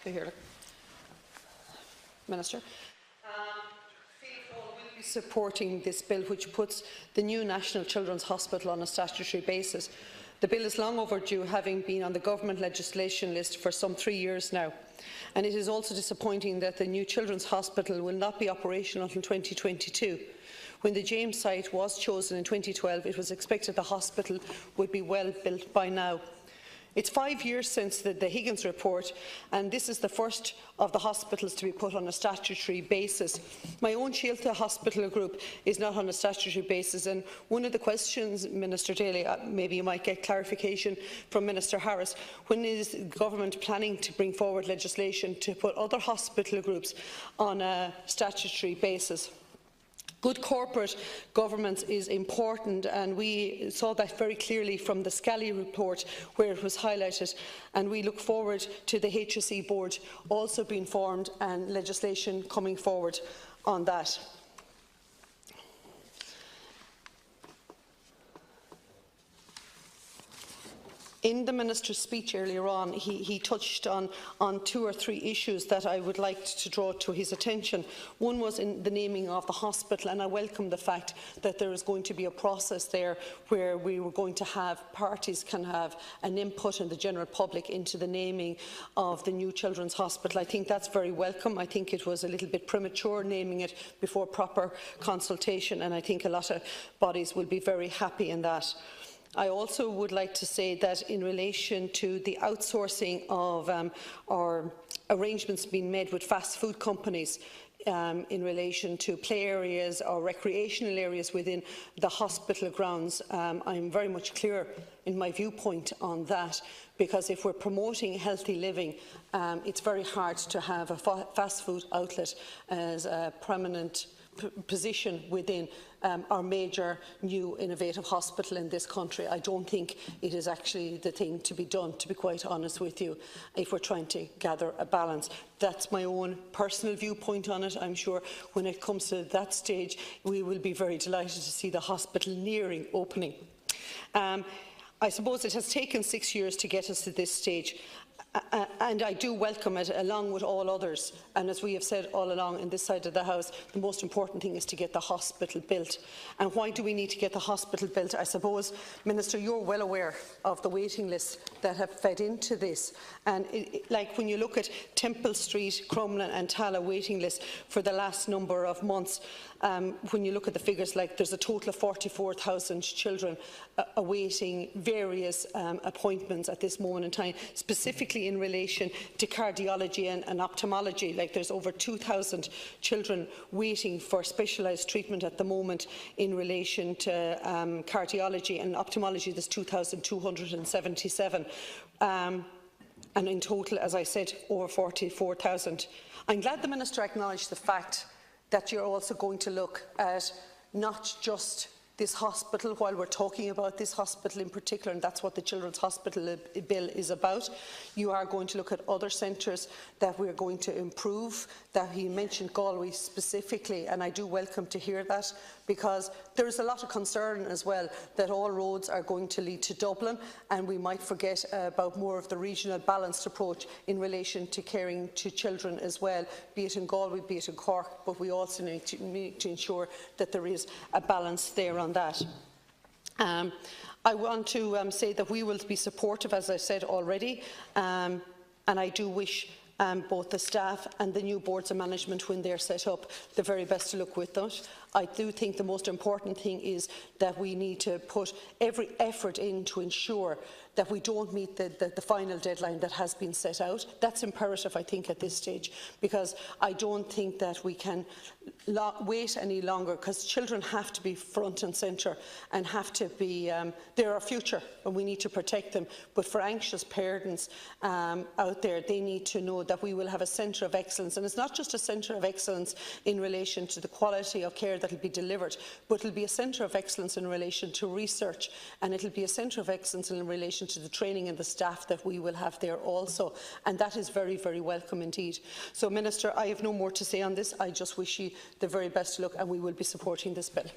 to hear it. Minister. Will be supporting this bill, which puts the new National Children's Hospital on a statutory basis. The bill is long overdue, having been on the government legislation list for some 3 years now. And it is also disappointing that the new Children's Hospital will not be operational until 2022. When the James site was chosen in 2012, it was expected the hospital would be well built by now. It's 5 years since the Higgins report, and this is the first of the hospitals to be put on a statutory basis. My own Shielta Hospital Group is not on a statutory basis, and one of the questions, Minister Daly, maybe you might get clarification from Minister Harris, when is the government planning to bring forward legislation to put other hospital groups on a statutory basis? Good corporate governance is important, and we saw that very clearly from the Scally report where it was highlighted, and we look forward to the HSE board also being formed and legislation coming forward on that. In the Minister's speech earlier on, he touched on 2 or 3 issues that I would like to draw to his attention. One was in the naming of the hospital, and I welcome the fact that there is going to be a process there where we were going to have parties can have an input in the general public into the naming of the new Children's Hospital. I think that's very welcome. I think it was a little bit premature naming it before proper consultation, and I think a lot of bodies will be very happy in that. I also would like to say that in relation to the outsourcing of our arrangements being made with fast food companies in relation to play areas or recreational areas within the hospital grounds, I'm very much clear in my viewpoint on that, because if we're promoting healthy living, it's very hard to have a fast food outlet as a prominent position within our major new innovative hospital in this country. I don't think it is actually the thing to be done, to be quite honest with you, if we're trying to gather a balance. That's my own personal viewpoint on it. I'm sure when it comes to that stage, we will be very delighted to see the hospital nearing opening. I suppose it has taken 6 years to get us to this stage. And I do welcome it, along with all others. And as we have said all along in this side of the House, the most important thing is to get the hospital built. And why do we need to get the hospital built? I suppose, Minister, you're well aware of the waiting lists that have fed into this. And like when you look at Temple Street, Crumlin and Tala waiting lists for the last number of months, when you look at the figures, like there's a total of 44,000 children awaiting various appointments at this moment in time, specifically in relation to cardiology and ophthalmology. Like there's over 2,000 children waiting for specialised treatment at the moment in relation to cardiology, and ophthalmology there's 2,277. And in total, as I said, over 44,000. I'm glad the Minister acknowledged the fact that you're also going to look at not just this hospital, while we're talking about this hospital in particular, and that's what the Children's Hospital Bill is about. You are going to look at other centres that we're going to improve, that he mentioned Galway specifically, and I do welcome to hear that, because there is a lot of concern as well that all roads are going to lead to Dublin, and we might forget about more of the regional balanced approach in relation to caring to children as well, be it in Galway, be it in Cork, but we also need to ensure that there is a balance there on that. I want to say that we will be supportive, as I said already, and I do wish both the staff and the new boards of management, when they're set up, the very best to look with that. I do think the most important thing is that we need to put every effort in to ensure that we don't meet the final deadline that has been set out. That's imperative, I think, at this stage, because I don't think that we can wait any longer, because children have to be front and centre and have to be, they're our future and we need to protect them. But for anxious parents out there, they need to know that we will have a centre of excellence, and it's not just a centre of excellence in relation to the quality of care that will be delivered, but it will be a centre of excellence in relation to research, and it will be a centre of excellence in relation to the training and the staff that we will have there also, and that is very, very welcome indeed. So, Minister, I have no more to say on this. I just wish you the very best of luck, and we will be supporting this bill.